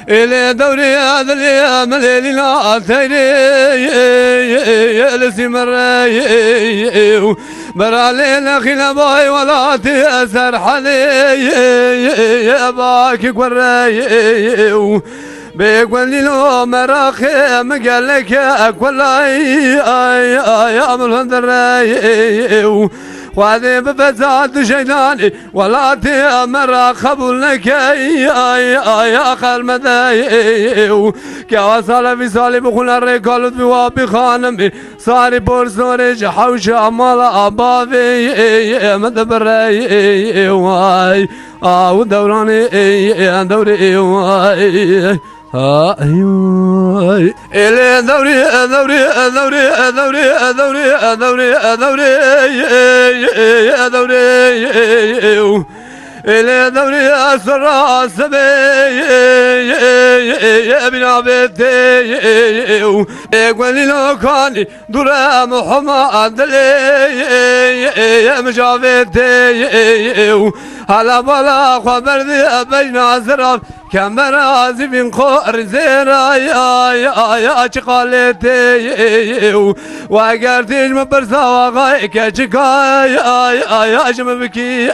إلى دوري هذا اليوم ليلنا ثيري يلسي مري برالينا خينا باي ولا تأثر حلي يا باكي قري بيقول لي لو مراخي قال لك يا من وهذه بفساد شيطاني ولا تأمر قبولك يا خالمدي كوصل في صالب خل الرجال بواب خانم صار بورسورج حوش عمال أبابي مدبري واي ودوراني دوري واي ايوه الى دوري دوري دوري دوري دوري دوري دوري يا دوري الى دوري اسرى سبي يا ابن بيتي يقول لي كان درا محمد يا مجاوبتي هلا بلا خبر ذي بين أزرف كم رازي من خور زيرا يا شقالتي وقرتيش مبرسا وغايك يا جمبكي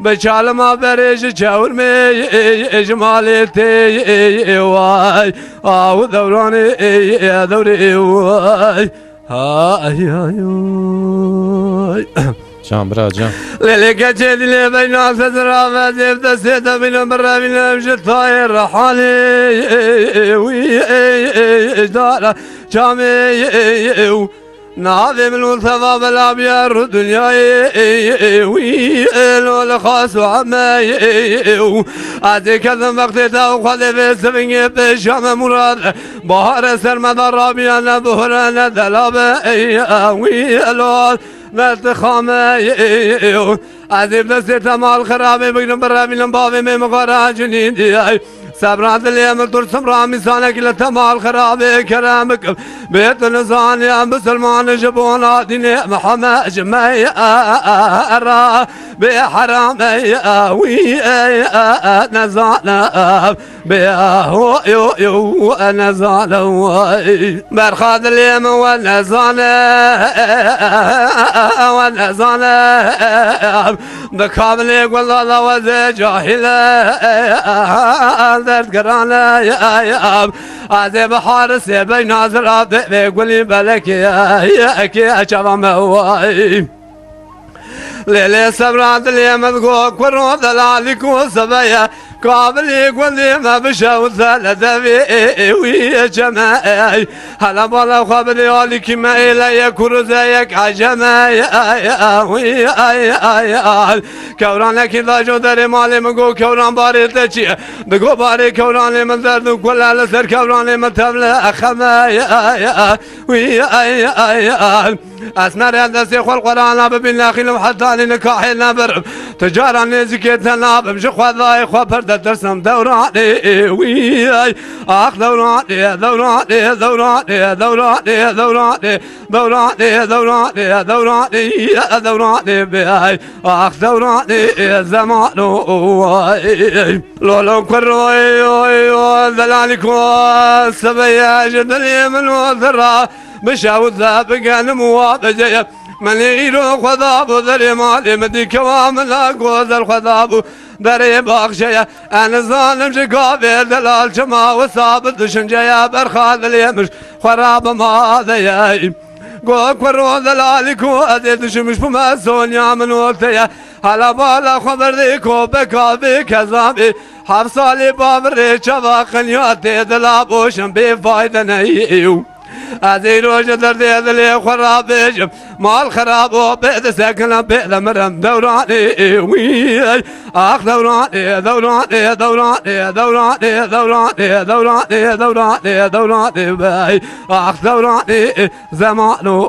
بشال ما بريش جاور مي جمالتي واي ودوراني يا دوري واي جان برا جان ليلك جدي بين ناس زرافة زفت سيدة من برا من أمشي طاير رحالي وي دارة جامي ناظم الثواب الأبيار دنياي ويلو الخاص وعماي عادي كذا مقتتا وخذ في السفنج بشام مراد بحر سرمد رابيان بهران دلابي ويلو نتخامي عادي بنسيت مال خرابي بقدم برا من بابي من مغارا جنيدي صبرات اليوم ترسم رامي سانك لتمال خرابي كرامك بيت نزان يا مسلمان جبونا ديني محمد جمعي أرى بحرامي وي نزان بيهو يو نزان برخاد اليوم ونزان بكامل والله وزي جاهلة درد قرانا يا عذاب حارس بين ناظرات بيقولي بلك يا كي أشرم هواي ليلة صبرات اليوم تقول كرو ذلالك وسبايا قابل يقول لي ما بشاو ثلاثة ويا جماعي هلا بالله قابل يقولك ما إلي كرزايك عجماعي ويا كورانك إذا جو داري مالي مقو كوران باري تشي دقو باري كوراني من درد كل على سر كوراني من تبلا خمايا ويا أسمر هندسي خل قرآن ببين خيلم حتى لنكاحي نبرم تجارة نزكيتنا نابم شخوا ضاي خوا برد درسم دوراني وياي آخ دوراني دوراني دوراني دوراني دوراني دوراني دوراني دوراني دوراني بياي آخ دوراني زمانو لولو كروي ذلالكو سبيا جدلي من وذرا بشاو الذهب كان موافجة من يغيرو خذاب ذري مالي مدي كوام لا قوز الخذاب ذري باخشية أنا ظالم شقابي دلال شما وصابت شنجيا برخاذ اليمش خراب ما ذياي قو كورو ذلالكو أديت شمش بمسون يا من وقتيا هلا بالا خبر ذيكو بكابي كذابي حفصالي بابري شباقن ياتي دلابوشن بفايدة نيو هذه روجة دردي هذي خراب بيجم مال خراب وبيد ساكن بيد مرم دوراني وياي آخ دوراني دوراني دوراني دوراني دوراني دوراني دوراني دوراني باي آخ دوراني زمانو